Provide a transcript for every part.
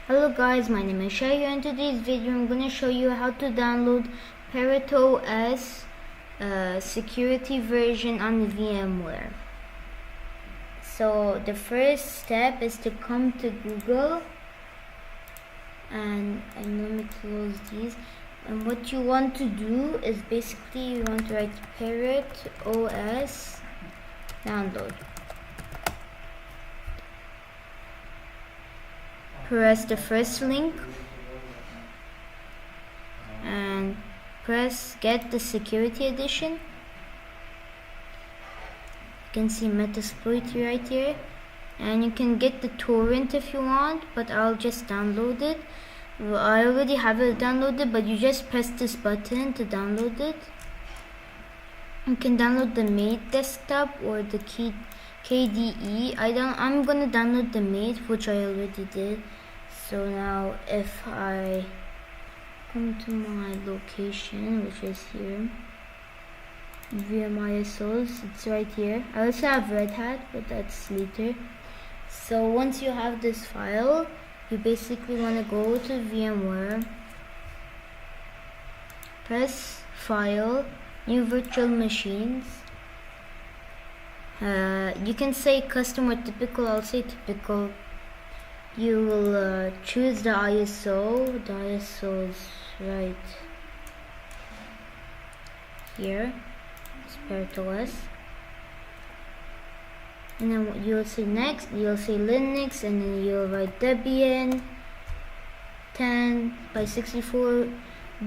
Hello guys, my name is Shay. In today's video I'm going to show you how to download Parrot OS security version on VMware. So the first step is to come to Google and let me close these. And what you want to do is basically you want to write Parrot OS download. Press the first link and press get the security edition. You can see Metasploit right here, and you can get the torrent if you want, but I'll just download it. Well, I already have it downloaded, but you just press this button to download it. You can download the Mate desktop or the KDE. I'm gonna download the Mate, which I already did. So now if I come to my location, which is here, Vmware source, it's right here. I also have Red Hat, but that's later. So once you have this file, you basically want to go to VMware, press File, New Virtual Machines. You can say custom or typical. I'll say typical. You will choose the ISO. The ISO is right here. It's Parrot OS. And then you'll say next. You'll say Linux, and then you'll write Debian 10 by 64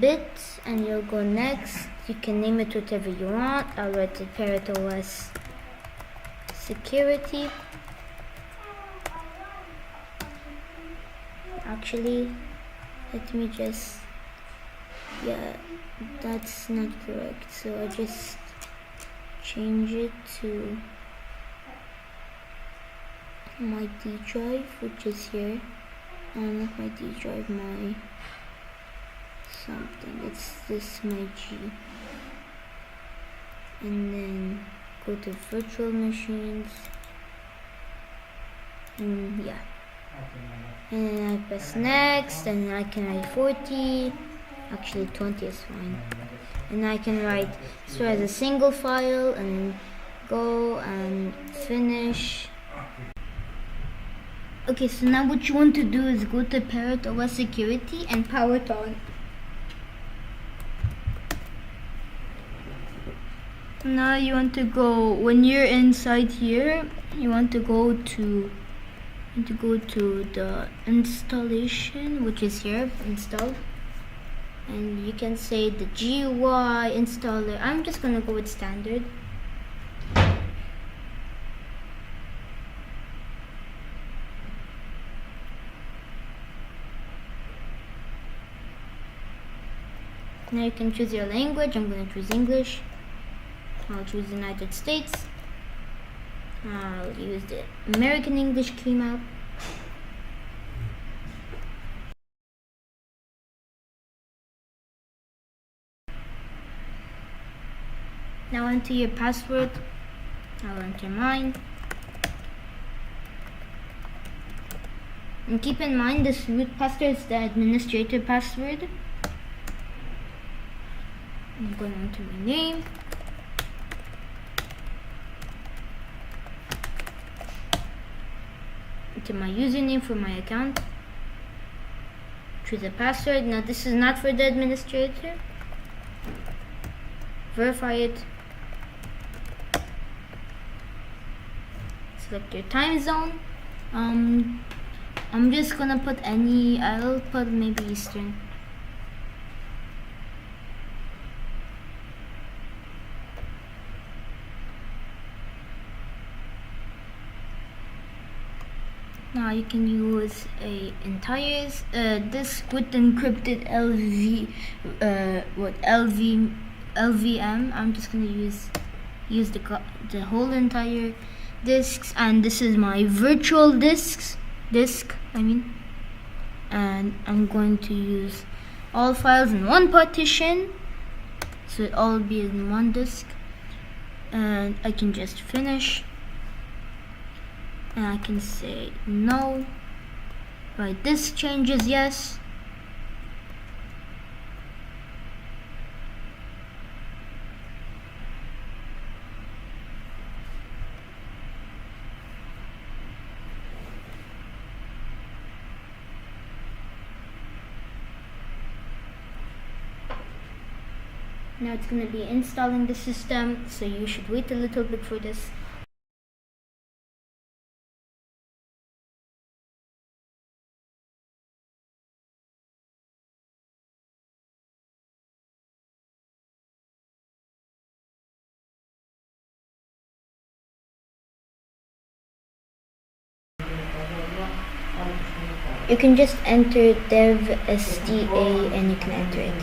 bits, and you'll go next. You can name it whatever you want. I'll write it Parrot OS security. Actually, let me just, yeah, that's not correct. So I just change it to my D drive, which is here. Not my D drive, my something. It's this, my G. And then go to virtual machines. And yeah. And then I press next, and I can write 40, actually 20 is fine. And I can write so as a single file, and go and finish. Okay, so now what you want to do is go to Parrot OS security and power it on. Now you want to go, when you're inside here, you want to go to the installation, which is here, install, and you can say the GUI installer. I'm just gonna go with standard. Now you can choose your language. I'm gonna choose English. I'll choose United States. I'll use the American English key map. Now enter your password. I'll enter mine. And keep in mind this root password is the administrator password. I'm going to enter my name. To my username for my account, choose a password. Now this is not for the administrator. Verify it. Select your time zone. I'm just gonna put any. I'll put maybe Eastern. Now you can use a entire disk with encrypted LVM. I'm just gonna use the whole entire disks, and this is my virtual disk. And I'm going to use all files in one partition, so it all be in one disk. And I can just finish. and I can say no, Right, this changes yes. Now it's going to be installing the system, so you should wait a little bit for this. You can just enter dev SDA and you can enter it.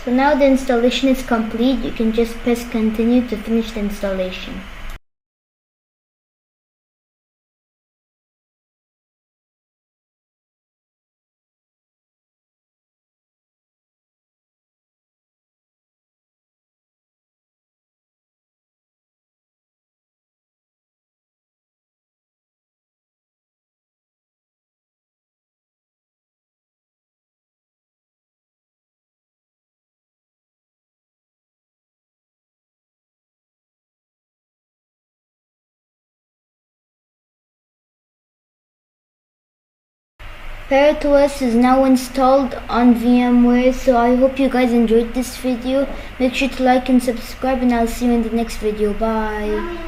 So now the installation is complete. You can just press continue to finish the installation. Parrot OS is now installed on VMware, so I hope you guys enjoyed this video. Make sure to like and subscribe, and I'll see you in the next video. Bye.